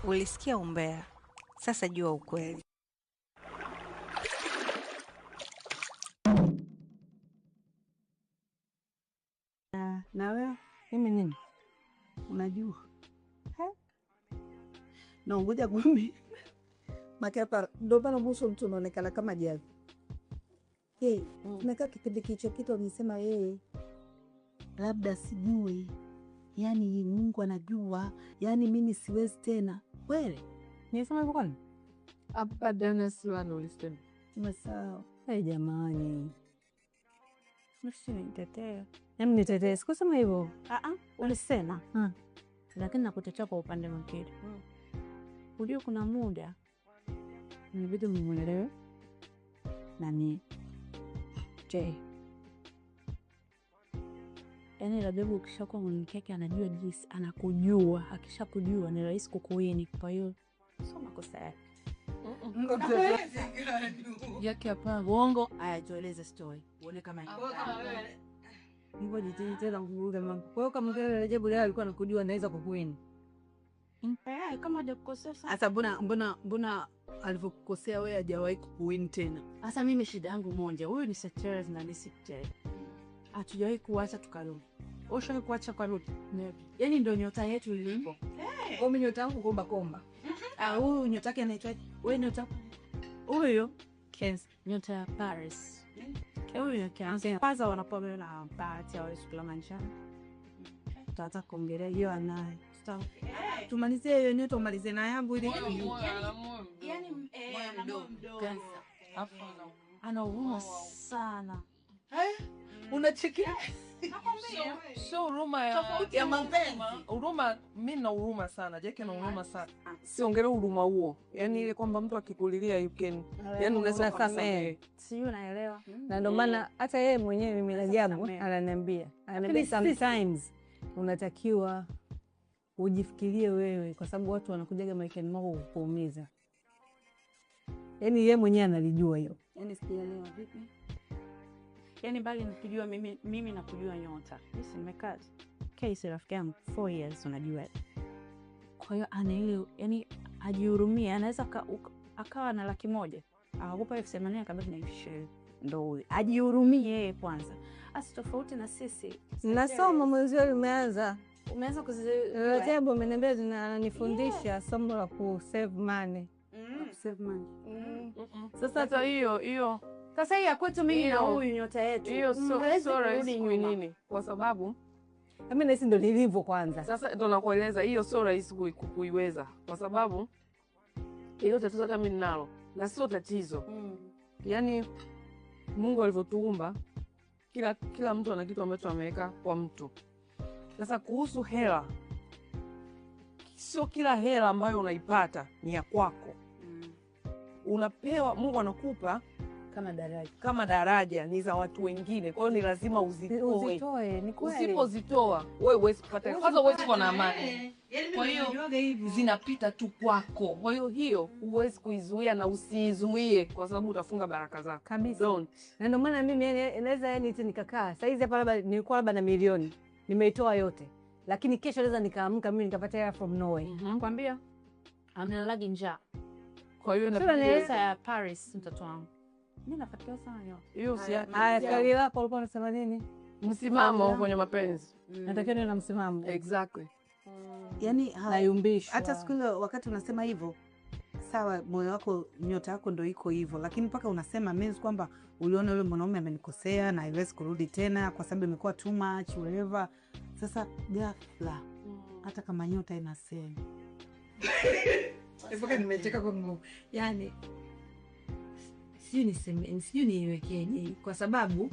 Ulisikia umbea. Sasa jua ukweli. Na wewe mimi nini? Unajua. Na ngoja gumi. Makapa ndo bana mwisho mtu anaonekana kama jazi. Tumekaa kipindi kicho kitu amesema labda sijui. Yaani Mungu anajua, yaani mimi siwezi tena. Kweli? Nisema hivyo kwani? Hapa Dennis wana ulisema. Sawa. Jamani. Msinitetea. Mimi nitetee. Sikusema hivyo. Ulisema. Lakini nakutetea kwa upande mwingine. Unajua kuna muda inabidi mmuelewe nani? Yaani labda ukishakuwa mwanamke anajua jinsi anakujua, akishakujua ni rahisi kukuini. Kwa hiyo sio makosa yake. Yake hapa uongo. Aya, tueleze story. Uone kama Mungu jititela nguruga mambo. Kwa hiyo kama ngere Rajabu leo alikuwa anakujua anaweza kukuini. Kama hajakukosea sana. Sasa mbona alivyokukosea wewe hajawahi kukuwin tena? Sasa mimi shida yangu moja, huyu ni secretary na ni secretary. Hatujawahi kuacha tukarudi. Osha kuacha kwa rudi. Yaani ndio nyota yetu ilipo. Mimi nyota yangu komba. Huyu nyota yake anaitwa wewe nyota. Huyo Kens nyota ya Paris. Huyo Kens kwanza wanapoa na bahati ya West Manchester. Tata kuongelea hiyo anaye. Tumalizie hiyo nyota umalize na yangu ile. Yaani ana huruma sana. Unachekia? Sio huruma ya mapenzi. Huruma mimi na huruma sana. Jake na huruma sana. Siongele huruma huo. Yaani ile kwamba mtu akikulilia you can. Yaani unaweza kusamehe. Sio unaelewa. Na ndio maana hata yeye mwenyewe mimi Rajabu ananiambia. Sometimes unatakiwa ujifikirie wewe kwa sababu watu wanakujaga maikani mwako kukuumiza. Yaani yeye mwenyewe analijua hiyo. Yaani sijaelewa vipi? Yaani bali nikijua mimi nakujua nyota. Sisi nimekaa. Kesi rafiki yangu 4 years unajua. Kwa hiyo ana ile yaani ajihurumia, anaweza akawa na 100,000. Akakupa 80,000 kabla tunaishi ndio ajihurumie yeye kwanza. Asi tofauti na sisi. Nasoma mwezi umeanza. Umeanza Rajabu ameniambia ananifundisha somo la ku save money. Save money. Sasa hata hiyo sasa hii kwetu mimi na huyu nyota yetu. Hiyo sio rahisi nini? Kwa sababu mimi nahisi ndo nilivyo kwanza. Sasa ndo nakueleza hiyo sio rahisi kuiweza kwa sababu hiyo tatizo hata mimi ninalo. Na sio tatizo. Yaani Mungu alivyotuumba kila mtu ana kitu ambacho ameweka kwa mtu. Sasa kuhusu hela, sio kila hela ambayo unaipata ni ya kwako. Unapewa, Mungu anakupa kama daraja ni za watu wengine. Kwa hiyo ni lazima uzitoe. Ni kweli. Usipozitoa wewe huwezi kupata. Kwanza huwezi kuwa na amani. Kwa hiyo zinapita tu kwako. Kwa hiyo huwezi kuizuia na usiizuie kwa sababu utafunga baraka zako. Kabisa. Na ndio maana mimi inaweza nikakaa. Sasa hizi hapa labda nilikuwa labda na milioni. Nimeitoa yote. Lakini kesho naweza nikaamka mimi nikapata hela from nowhere. Kwambia analagi njaa. Kwa hiyo na pesa ya Paris mtoto wangu. Mimi nafuatilia sana hiyo. Haya, swali lako ulikuwa unasema nini? Msimamo kwenye mapenzi. Natakiwa niwe na msimamo. Exactly. Yaani hayumbishwa. Hata siku ile wakati unasema hivyo, sawa, moyo wako nyota yako ndio iko hivyo, lakini mpaka unasema means kwamba uliona yule mwanaume amenikosea na haiwezi kurudi tena kwa sababu imekuwa too much whatever. Sasa ghafla hata kama nyota inasema mpaka nimecheka kwa nguvu. Yaani sijui niwekeje kwa sababu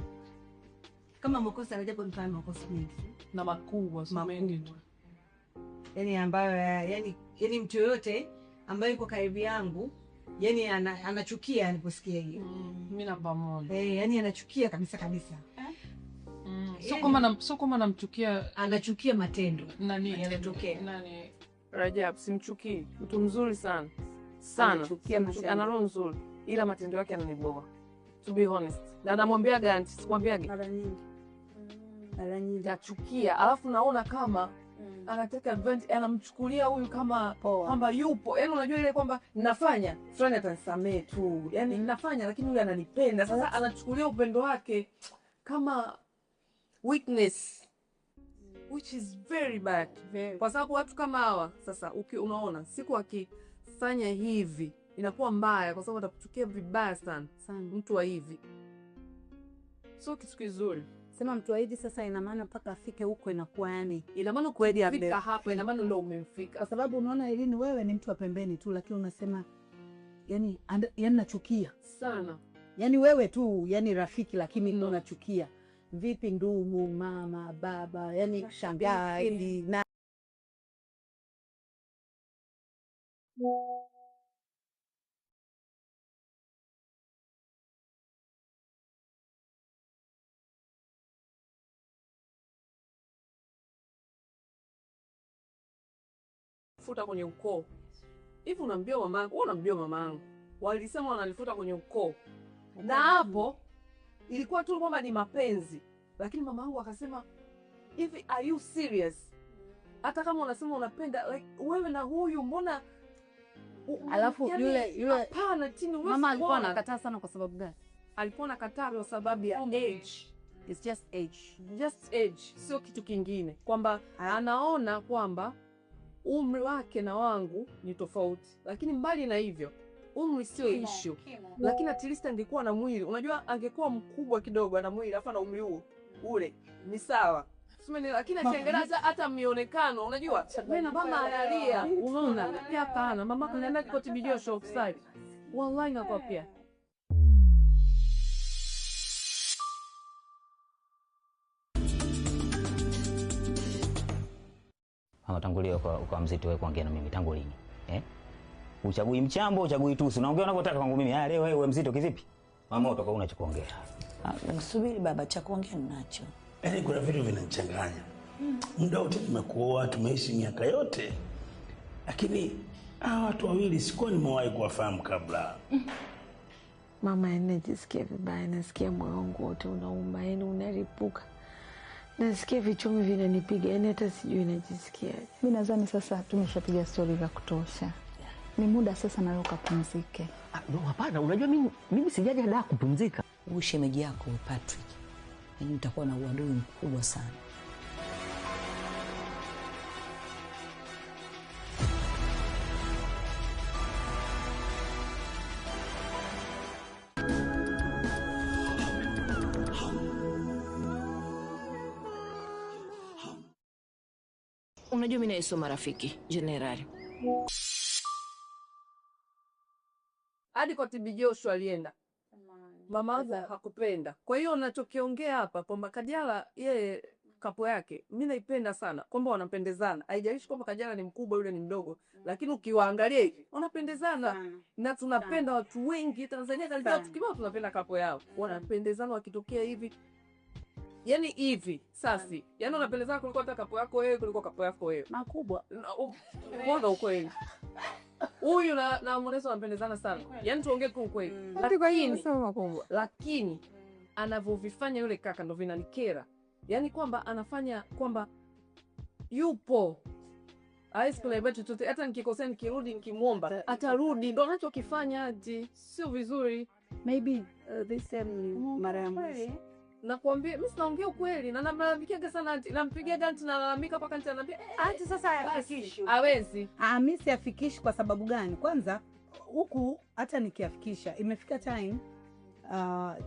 kama makosa Rajabu nifanya makosa mengi na makubwa mengi. Yaani ambayo yaani mtu yote ambaye yuko karibu yangu yaani anachukia aniposikia hiyo. Mimi na pamoja. Yaani anachukia kabisa. Sio kama namchukia, anachukia matendo. Nani yanatokea? Nani? Rajab simchukii. Mtu mzuri sana. Ana roho nzuri. Ila matendo yake yananiboa. To be honest. Na namwambiaga sikwambiaga. Mara nyingi. Nachukia. Alafu naona kama anataka advantage, anamchukulia huyu kama kwamba yupo. Yaani unajua ile kwamba ninafanya fulani atanisamee tu. Yaani ninafanya lakini yule ananipenda. Sasa anachukulia upendo wake kama weakness, which is very bad. Kwa sababu watu kama hawa sasa unaona siku akifanya hivi inakuwa mbaya, kwa sababu atakuchukia vibaya sana. Mtu wa hivi sio kitu kizuri. Sema mtu wa hivi sasa ina maana mpaka afike huko inakuwa yani ina maana kweli afika hapo, ina maana ndio umemfika. Kwa sababu unaona Elini, wewe ni mtu wa pembeni tu, lakini unasema yani nachukia sana. Yani wewe tu yani rafiki, lakini unachukia. Vipi ndugu, mama, baba, yani shangazi na futa kwenye ukoo. Hivi unamjua mamangu? Wewe unamjua mamangu? Walisema wanalifuta kwenye ukoo. Na hapo ilikuwa tu kwamba ni mapenzi. Lakini mamangu akasema, "Hivi are you serious? Hata kama unasema unapenda like wewe na huyu mbona?" Alafu yule hapana chini wewe. Mama alikuwa anakataa sana kwa sababu gani? Alikuwa anakataa kwa sababu ya age. It's just age. Just age. Sio kitu kingine. Kwamba anaona kwamba umri wake na wangu ni tofauti. Lakini mbali na hivyo, umri sio issue. Lakini at least angekuwa na mwili. Unajua angekuwa mkubwa kidogo na mwili afa na umri huo ule ni sawa. Sumeni, lakini akiangalia hata mionekano, unajua wewe na mama analia, unaona? Pia hapana, mama kanaenda koti video show style. Wallahi nakopia. Tangulia kwa mzito wewe kuongea na mimi tangu lini? Uchagui mchambo, uchagui tusi. Unaongea unavyotaka kwangu mimi. Leo wewe mzito kivipi? Mama utakuwa unachokuongea. Msubiri baba, cha kuongea ninacho. Yaani kuna vitu vinanichanganya. Muda wote tumekuoa, tumeishi miaka yote. Lakini hawa watu wawili sikuwa nimewahi kuwafahamu kabla. Mama, najisikia vibaya, nasikia moyo wangu wote unauma, yani unaripuka. Nasikia vichomi vinanipiga, yani hata sijui najisikia. Mimi nadhani sasa tumeshapiga story za kutosha. Ni muda sasa na wewe kupumzike. No, hapana, unajua mimi sijaje daa kupumzika. Huyu shemeji yako Patrick, yani utakuwa na uadui mkubwa sana. Unajua mimi naisoma rafiki Generali. Hadi kwa TB Joshua alienda. Mama hakupenda. Kwa hiyo ninachokiongea hapa kwamba Kajala yeye kapo yake mimi naipenda sana kwamba wanapendezana. Haijalishi kwamba Kajala ni mkubwa yule ni mdogo, lakini ukiwaangalia hivi wanapendezana. Na tunapenda watu wengi Tanzania kalita tukibao tunapenda kapo yao. Wanapendezana wakitokea hivi. Yaani hivi, safi. Yaani unapendezana kuliko hata kapo yako wewe kuliko kapo yako wewe. Makubwa. Mbona ukweli? Huyu na Mwoneso wanapendezana sana. Yaani tuongee tu ukweli. Lakini sio makubwa. Lakini anavyovifanya yule kaka ndo vinanikera. Yaani kwamba anafanya kwamba yupo. Hawezi kuniambia chochote, hata nikikosea nikirudi nikimuomba atarudi. Ndo anachokifanya ati sio vizuri. Maybe this mara ya mwisho. Nakwambia mimi sinaongea ukweli na namlalamika sana anti. Nampigia anti na nalalamika mpaka anti ananiambia anti sasa hayafikishi. Hawezi. Mimi siafikishi kwa sababu gani? Kwanza huku hata nikiafikisha imefika time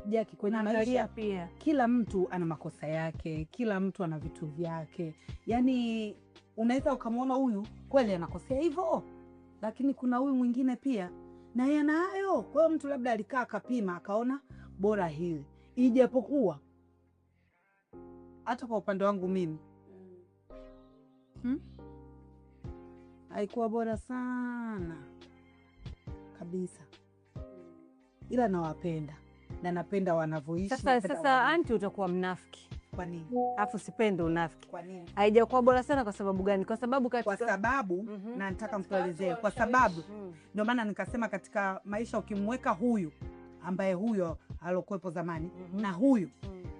Jackie kwenye maisha pia kila mtu ana makosa yake, kila mtu ana vitu vyake. Yaani unaweza ukamwona huyu kweli anakosea hivyo, lakini kuna huyu mwingine pia na yeye anayo. Kwa hiyo mtu labda alikaa akapima akaona bora hili. Ijapokuwa hata kwa upande wangu mimi haikuwa bora sana kabisa, ila nawapenda na napenda wanavyoishi. Sasa anti utakuwa mnafiki. Kwa nini? Alafu sipende unafiki. Kwa nini? Haijakuwa bora sana kwa sababu gani? Kwa sababu kwa sababu na nataka mtuelezee kwa sababu ndio maana nikasema katika maisha ukimweka huyu ambaye huyo alokuepo zamani na huyu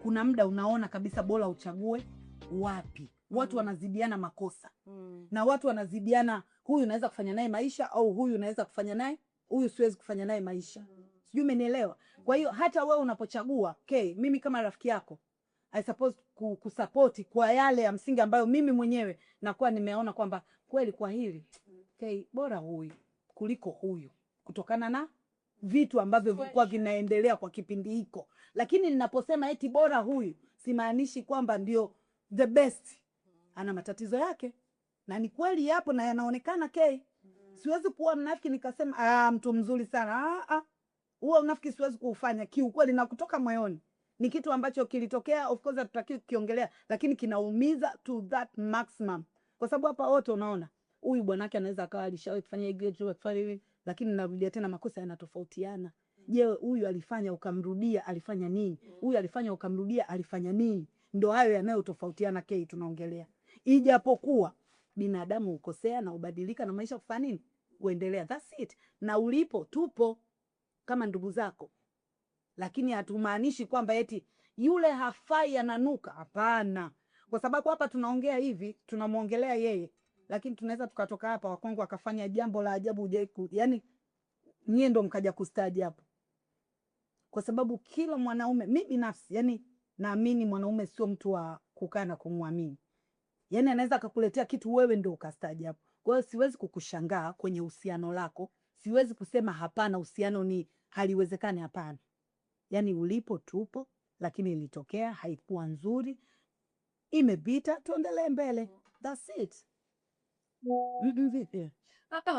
kuna muda unaona kabisa bora uchague wapi watu wanazidiana makosa. Na watu wanazidiana, huyu naweza kufanya naye maisha au huyu naweza kufanya naye, huyu siwezi kufanya naye maisha. Sijui umenielewa. Kwa hiyo hata wewe unapochagua, mimi kama rafiki yako I suppose kusupport kwa yale ya msingi ambayo mimi mwenyewe nakuwa nimeona kwamba kweli kwa hili bora huyu kuliko huyu, kutokana na vitu ambavyo vilikuwa vinaendelea kwa kipindi hiko. Lakini ninaposema eti bora huyu, simaanishi kwamba ndio the best. Ana matatizo yake na ni kweli yapo na yanaonekana. Siwezi kuwa mnafiki nikasema mtu mzuri sana. Huo unafiki siwezi kuufanya kiukweli na kutoka moyoni. Ni kitu ambacho kilitokea, of course hatutaki kukiongelea, lakini kinaumiza to that maximum. Kwa sababu hapa wote unaona, huyu bwanake anaweza akawa alishawahi kufanya hivi, lakini narudia tena makosa yanatofautiana. Je, huyu alifanya ukamrudia alifanya nini? Huyu alifanya ukamrudia alifanya nini? Ndio hayo yanayotofautiana tunaongelea. Ijapokuwa binadamu ukosea na ubadilika na maisha kufanya nini? Uendelea. That's it. Na ulipo tupo kama ndugu zako. Lakini hatumaanishi kwamba eti yule hafai ananuka. Hapana. Kwa sababu hapa tunaongea hivi, tunamuongelea yeye. Lakini tunaweza tukatoka hapa Wakongo akafanya jambo la ajabu yani nyie ndo mkaja kustaajabu. Kwa sababu kila mwanaume, mimi binafsi yani naamini mwanaume sio mtu wa kukaa na kumwamini. Yani anaweza akakuletea kitu wewe ndio ukastaajabu. Kwa hiyo siwezi kukushangaa kwenye uhusiano lako. Siwezi kusema hapana uhusiano ni haliwezekani, hapana. Yani ulipo tupo, lakini ilitokea haikuwa nzuri. Imepita, tuendelee mbele. That's it. Vipi?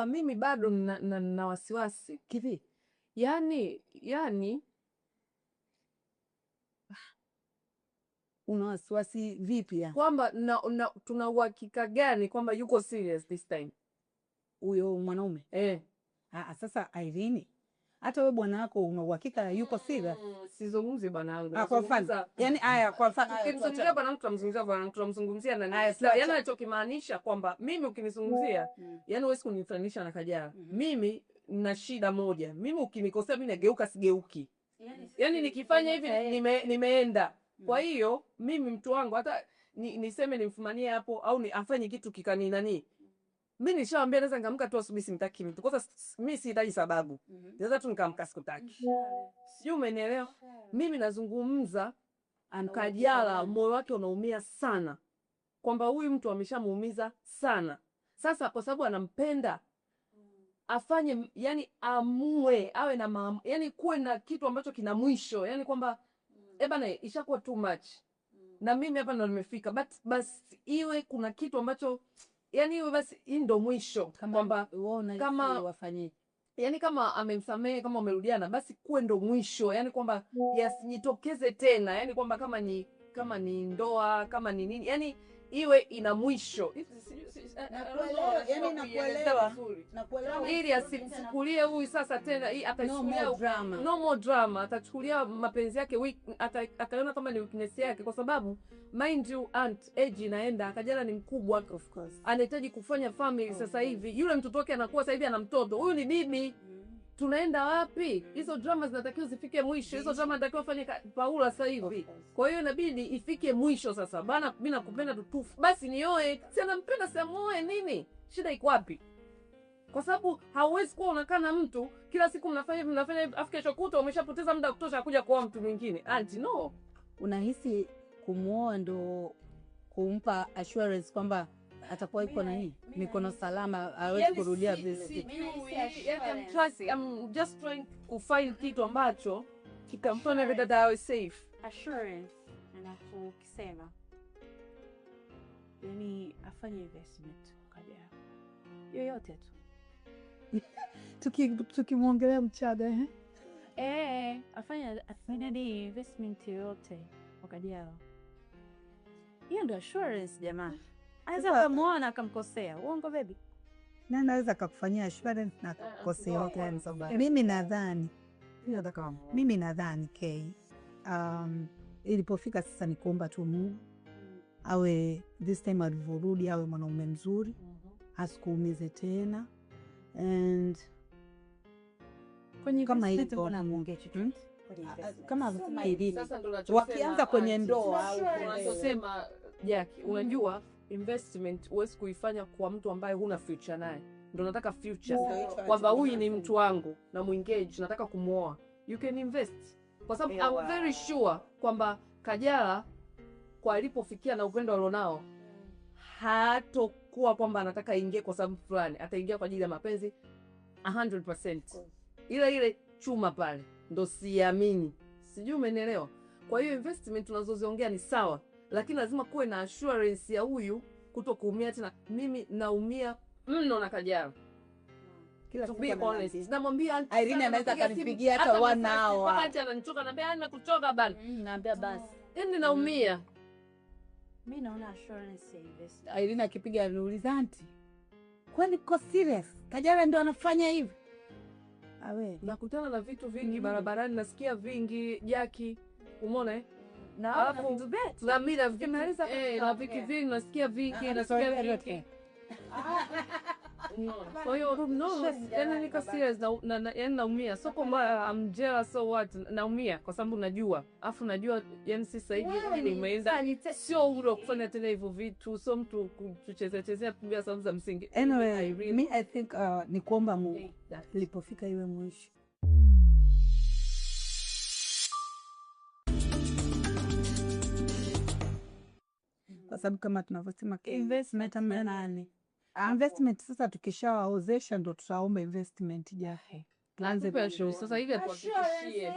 Mimi bado na wasiwasi. Kivi? Yani una wasiwasi vipi ya? Kwamba tuna uhakika gani kwamba yuko serious this time? Huyo mwanaume? Sasa Irene, hata wewe bwana wako una uhakika yuko serious? Sizungumzi bwana wangu. Kwa mfano. Yani kwa mfano ukimzungumzia bwana mtu tunamzungumzia bwana, tunamzungumzia na naye. Yani anachokimaanisha kwamba mimi ukinizungumzia, yani huwezi kunifananisha na Kajala. Mimi na shida moja. Mimi ukinikosea mimi nageuka sigeuki. Yani nikifanya hivi nimeenda. Kwa hiyo mimi mtu wangu hata niseme nimfumanie hapo au afanye kitu kikani nani. Mimi nishaambia naweza ngamka tu asubuhi simtaki mtu. Kwa sababu mimi sihitaji sababu. Naweza tu nikamka sikutaki. Sio, umenielewa? Mimi nazungumza Kajala moyo wake unaumia sana. Kwamba huyu mtu ameshamuumiza sana. Sasa kwa sababu anampenda afanye, yani amue, awe na yani kuwe na kitu ambacho kina mwisho. Yani kwamba bana ishakuwa too much. Na mimi hapa ndo nimefika. But basi iwe kuna kitu ambacho yani iwe basi ndo mwisho. Kwamba kama wafanyie. Yani kama amemsamehe, kama umerudiana, basi kuwe ndo mwisho. Yani kwamba yasijitokeze tena. Yani kwamba kama ni ndoa, kama ni nini, yani iwe ina mwisho. Nakuelewa. Ili asichukulie huyu sasa tena, atachukulia no more drama, atachukulia mapenzi yake ataona kama ni weakness yake, kwa sababu mind you age inaenda. Kajala ni mkubwa, of course anahitaji kufanya family sasa hivi. Yule mtoto wake anakuwa sasa hivi ana mtoto, huyu ni bibi. Tunaenda wapi? Hizo drama zinatakiwa zifike mwisho. Hizo drama zinatakiwa fanye Paula sasa hivi. Kwa hiyo inabidi ifike mwisho sasa. Bana mimi nakupenda tutufu. Basi nioe. Si anampenda siamuoe nini? Shida iko wapi? Kwa sababu hauwezi kuwa unakaa na mtu kila siku mnafanya afu kesho kutwa umeshapoteza muda kutosha kuja kuoa mtu mwingine. Auntie, no. Unahisi kumuoa ndo kumpa assurance kwamba atakuwa iko na nini? Mikono salama, hawezi kurudia vile. I'm just trying to find kitu ambacho kitamfanya dada awe safe. Assurance anachokisema. Yani afanye investment Kajala. Yoyote tu. Tukimwongelea Mchaga afanye ni investment yoyote kwa Kajala. Hiyo ndio assurance jamaa. Anaweza kumuona akamkosea. Uongo baby. Na anaweza kukufanyia assurance na kukosea. Mimi nadhani ilipofika sasa ni kuomba tu Mungu awe this time alivyorudi awe mwanaume mzuri, asikuumize tena, and kwenye kama hivyo na muongee chochote kama wakianza kwenye ndoa au unasema Jackie, unajua investment huwezi kuifanya kwa mtu ambaye huna future naye. Ndio nataka future. Kwamba huyu ni mtu wangu na muengage, nataka kumuoa. You can invest. Kwa sababu I'm very sure kwamba Kajala kwa alipofikia na upendo alionao hatokuwa kwamba anataka aingie kwa sababu fulani, ataingia kwa ajili ya mapenzi 100%. Ile chuma pale ndo siamini. Sijui umenielewa. Kwa hiyo investment tunazoziongea ni sawa, lakini lazima kuwe na assurance ya huyu kutokuumia tena. Mimi naumia mno na Kajala. To be honest, namwambia Irene anaweza kanipigia hata 1 hour. Wakati ananichoka naambia nimekuchoka bana. Naambia basi. Yaani naumia. Mimi naona assurance ya invest. Irene akipiga anauliza auntie, kwani uko serious? Kajala ndio anafanya hivi? Awe, nakutana na vitu vingi barabarani, nasikia vingi Jackie. Umeona eh? Na alafu na mimi na vitu vingi nasikia vingi, nasikia vingi. Kwa hiyo yani niko serious na yani naumia. So kwamba I'm jealous so what, naumia kwa sababu najua. Afu najua yani sasa hivi nimeenda sio uro kufanya tena hivyo vitu, so mtu kuchezea pia sababu za msingi. Anyway, I think ni kuomba Mungu lipofika iwe mwisho. Kwa sababu kama tunavyosema investment investment sasa tukishawaozesha ndo tutaomba investment Jaffe. Tuanze pesho sasa hivi atuhakikishie.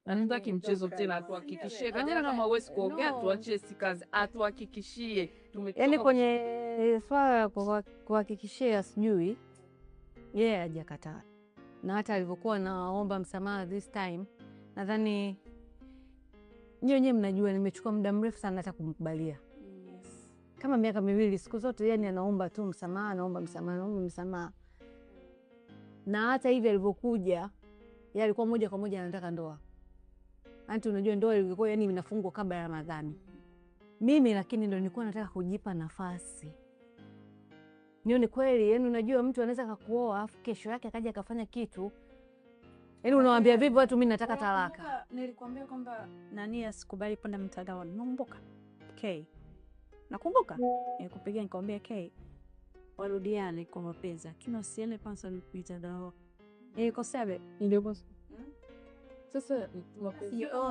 Anataka mchezo tena atuhakikishie. Kajala kama huwezi kuongea tuachie si kazi, atuhakikishie. Yaani kwenye swala kuhakikishia sijui yeye hajakataa. Na hata alivyokuwa naomba msamaha this time, nadhani nyewe mnajua nimechukua muda mrefu sana hata kumkubalia. Kama miaka 2 siku zote yani anaomba tu msamaha, naomba msamaha. Na hata hivi alivyokuja, yeye alikuwa moja kwa moja anataka ndoa. Anti unajua ndoa ilikuwa yani inafungwa kabla ya Ramadhani. Mimi lakini ndio nilikuwa nataka kujipa nafasi. Nione kweli, yani unajua mtu anaweza kukuoa afu kesho yake akaja akafanya kitu. Yaani unawaambia vipi watu mimi nataka talaka. Nilikwambia kwamba nani asikubali panda mtandaoni. Nakumbuka. Okay. Nakumbuka. Nikupigia nikamwambia okay. Warudiane kwa mapenzi. Kino siene pansa mtandao. Iko sabe. Ndio boss. Sasa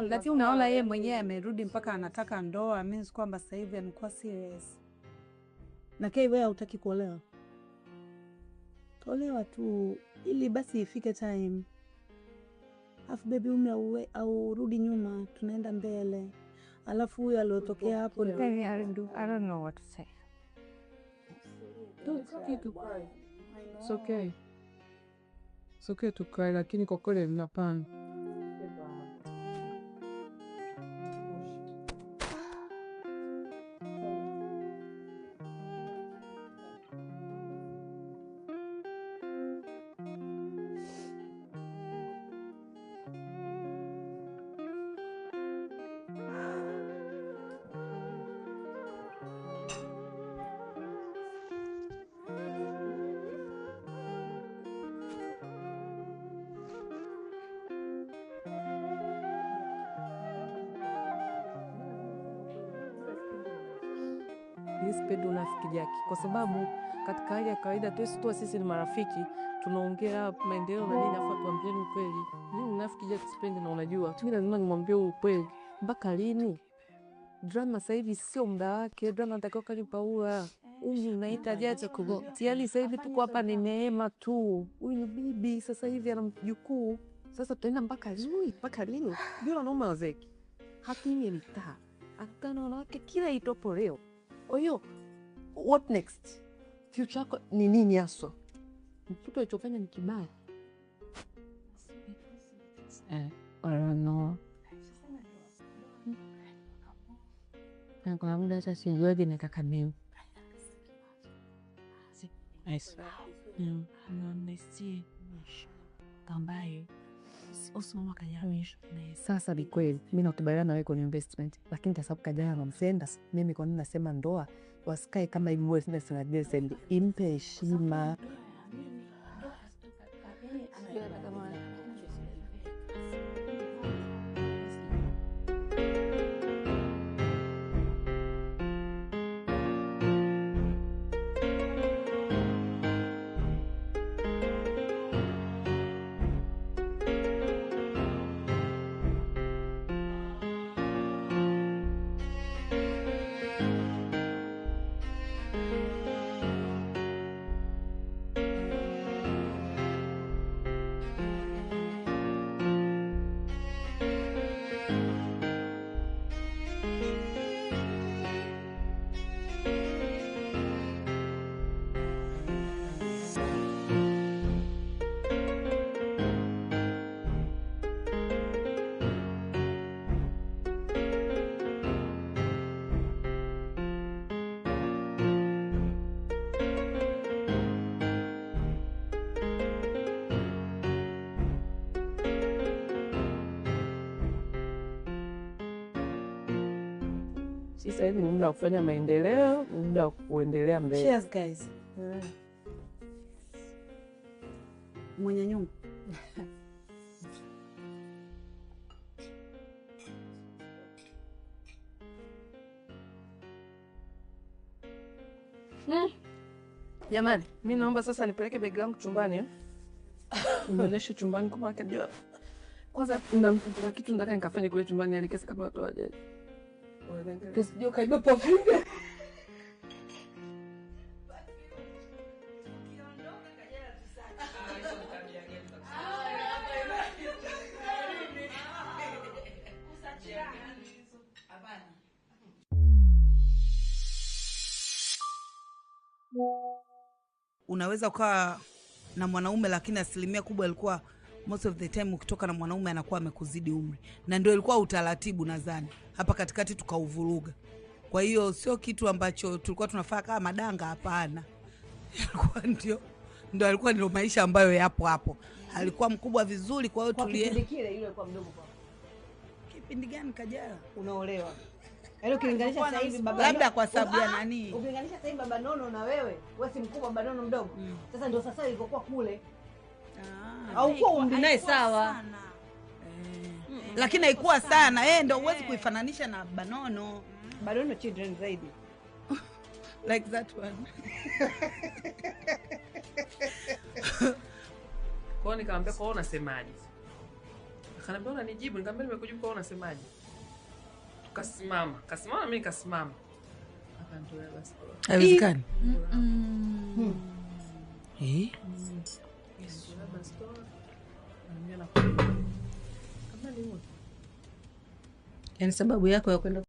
lakini unaona yeye mwenyewe amerudi mpaka anataka ndoa, means kwamba sasa hivi amekuwa serious. Na kai wewe hutaki kuolewa. Tolewa tu ili basi ifike time. Afu baby au rudi nyuma, tunaenda mbele. Alafu huyo aliotokea hapo I don't know what to say. It's okay to cry. It's okay. It's okay to cry, lakini kwa kweli mnapanga. Sipendi unafiki Jackie, kwa sababu katika hali ya kawaida tu sisi ni marafiki, tunaongea maendeleo na nini, afa tuambieni ukweli. Mimi unafiki Jackie sipendi, na unajua mimi lazima nimwambie ukweli. Mpaka lini? Drama sasa hivi sio muda wake, drama natakiwa kanipaua. Huyu unaita jaje kugo. Tiali sasa hivi tuko hapa ni neema tu. Huyu ni bibi sasa hivi ana mjukuu. Sasa tutaenda mpaka lini? Bila naomba wazeki. Hakini ni taa. Akana wanawake kila itopo leo. Oyo, what next? Future yako ni nini haswa? Mtoto alichofanya ni kibaya. I don't know. Kuna muda hata sijuaje nataka nini. Nice. Sasa ni kweli mimi nakubaliana na wewe kwenye investment, lakini kwa sababu Kajala anampenda mimi, kwa nini nasema ndoa wasikae kama hivi wewe sina decent, impe heshima. Sasa hivi ni muda wa kufanya maendeleo, ni muda wa kuendelea mbele. Cheers guys. Mwenye nyumba. Jamani, mimi naomba sasa nipeleke begi langu chumbani. Nionyeshe chumbani kwa kujua. Kwanza kuna kitu nataka nikafanye kule chumbani alikesa kama watu waje. Tusije kaiba perfume. Unaweza ukawa na mwanaume lakini asilimia kubwa ilikuwa most of the time ukitoka na mwanaume anakuwa amekuzidi umri. Na ndio ilikuwa utaratibu nadhani. Hapa katikati tukauvuruga. Kwa hiyo sio kitu ambacho tulikuwa tunafanya kama madanga, hapana. Ndio alikuwa ndio maisha ambayo yapo hapo. Alikuwa mkubwa vizuri, kwa hiyo Kipindi kile yule kwa mdogo kwa. Kipindi gani Kajala? Unaolewa. Yaani ukilinganisha sasa hivi baba labda kwa sababu ya nani? Ukilinganisha sasa hivi baba Nono na wewe si mkubwa, baba Nono mdogo. Sasa ndio sasa ilivyokuwa kule. Au kwa umri naye sawa. Lakini haikuwa sana. Ndio uwezi kuifananisha na Banono. Banono children zaidi. Like that one. Kwa nikamwambia kwa unasemaje? Akaniambia unanijibu, nikamwambia nimekujibu kwa unasemaje? Kasimama mimi nikasimama. Akanitolea basi. Haiwezekani. Yaani sababu yako ya kwenda